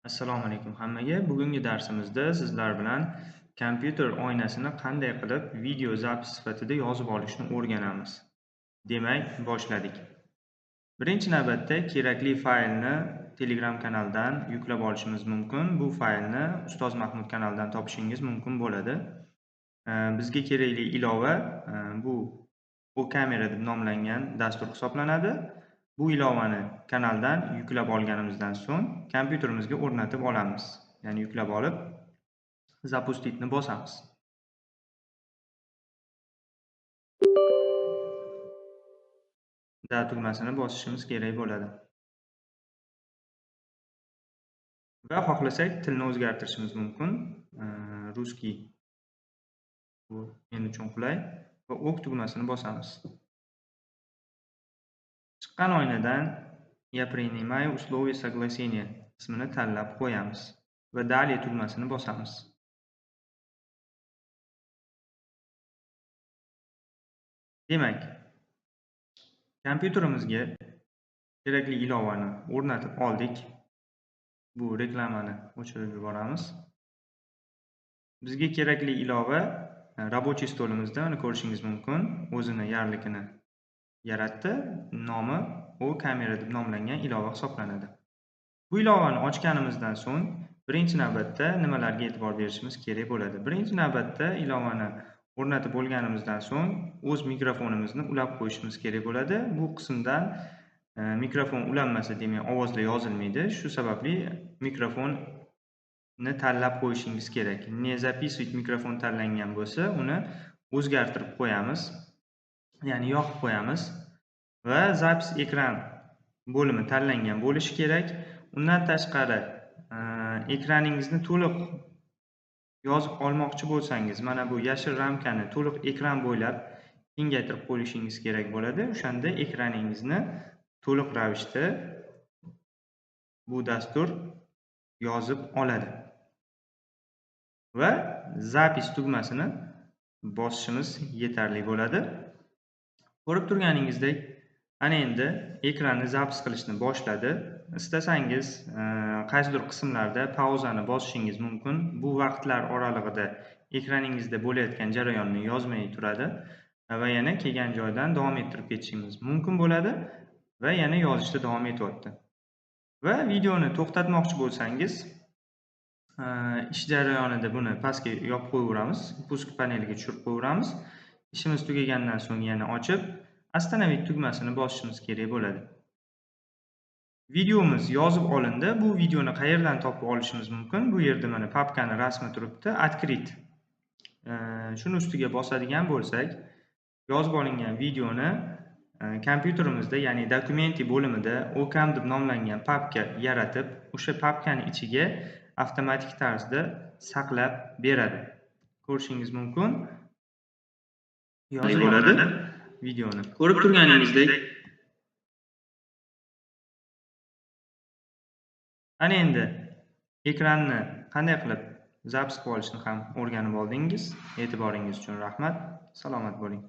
Assalomu alaykum hammaga. Bugungi darsimizda sizlar bilan kompyuter oynasini qanday qilib video zapis sifatida yozib olishni o'rganamiz. Demak, boshladik. Birinchi navbatda kerakli faylni Telegram kanaldan yuklab olishimiz mumkin. Bu faylni Ustoz Mahmud kanalidan topishingiz mumkin bo'ladi. Bizga kerakli ilova bu OCamera deb nomlangan dastur hisoblanadi. Bu ilovani kanaldan yuklab olganimizdan so'ng kompyuterimizga o'rnatib olamiz. Ya'ni yuklab olib, Zapustitni bosamiz. Da tugmasini bosishimiz kerak bo'ladi. Va xohlasak tilni o'zgartirishimiz mumkin. Ruskiy bu men uchun qulay va o'q tugmasini bosamiz. Chiqqan oynadan "Я принимаю условия согласия" ismini tanlab qo'yamiz va "Далее" tugmasini bosamiz. Demak, kompyuterimizga kerakli ilovani o'rnatib oldik. Bu reklamani o'chirib yuboramiz. Bizga kerakli ilova рабочий stolimizda uni ko'rishingiz mumkin. O'zini yarligini yaratdi. Nomi OCamera deb nomlangan ilova hisoblanadi. Bu ilovani ochganimizdan so'ng birinchi navbatda nimalarga e'tibor berishimiz kerak bo'ladi? Birinchi navbatda ilovani o'rnatib bo'lganimizdan so'ng o'z mikrofonimizni ulab qo'yishimiz kerak bo'ladi. Bu qismdan mikrofon ulanmasa, demak, ovozlar yozilmaydi. Shu sababli mikrofonni tanlab qo'yishingiz kerak. Ne zapisывать mikrofon tanlangan bo'lsa, uni o'zgartirib qo'yamiz. Ya'ni yoqib qo'yamiz va zapis ekran bo'limi tanlangan bo'lishi kerak. Undan tashqari, ekraningizni to'liq yozib olmoqchi bo'lsangiz, mana bu yashil ramkani to'liq ekran bo'ylab kengaytirib qo'yishingiz kerak bo'ladi. O'shanda ekraningizni to'liq ravishda bu dastur yozib oladi. Va zapis tugmasini bosishimiz yetarli bo'ladi. Ko'rib turganingizdek, ana endi ekranni zapis qilishni boshladi. Istasangiz qaysidir qismlarda pauzani bosishingiz mumkin. Bu vaqtlar oralig'ida ekraningizda bo'layotgan jarayonni yozmay turadi va yana kelgan joydan davom ettirib ketishingiz mumkin bo'ladi va yana yozishda davom etyapti. Va videoni to'xtatmoqchi bo'lsangiz, ish jarayonida buni pastga yopib qo'yaveramiz, pusk paneliga tushirib qo'yaveramiz. Ishimiz tugagandan so'ng yana ochib, остановить tugmasini bosishimiz kerak bo'ladi. Videomiz yozib olindi. Bu videoni qayerdan topib olishimiz mumkin? Bu yerda mana papkani rasmi turibdi, открыть. Shuni ustiga bosadigan bo'lsak, yozib olingan videoni kompyuterimizda, ya'ni dokumenti bo'limida OCam deb nomlangan papka yaratib, o'sha papkani ichiga avtomatik tarzda saqlab beradi. Ko'rishingiz mumkin. Yozib oladi videoni. Ko'rib turganingizdek, ana endi ekranni qanday qilib zapis qilib olishni ham o'rganib oldingiz. E'tiboringiz uchun rahmat. Salomat bo'ling.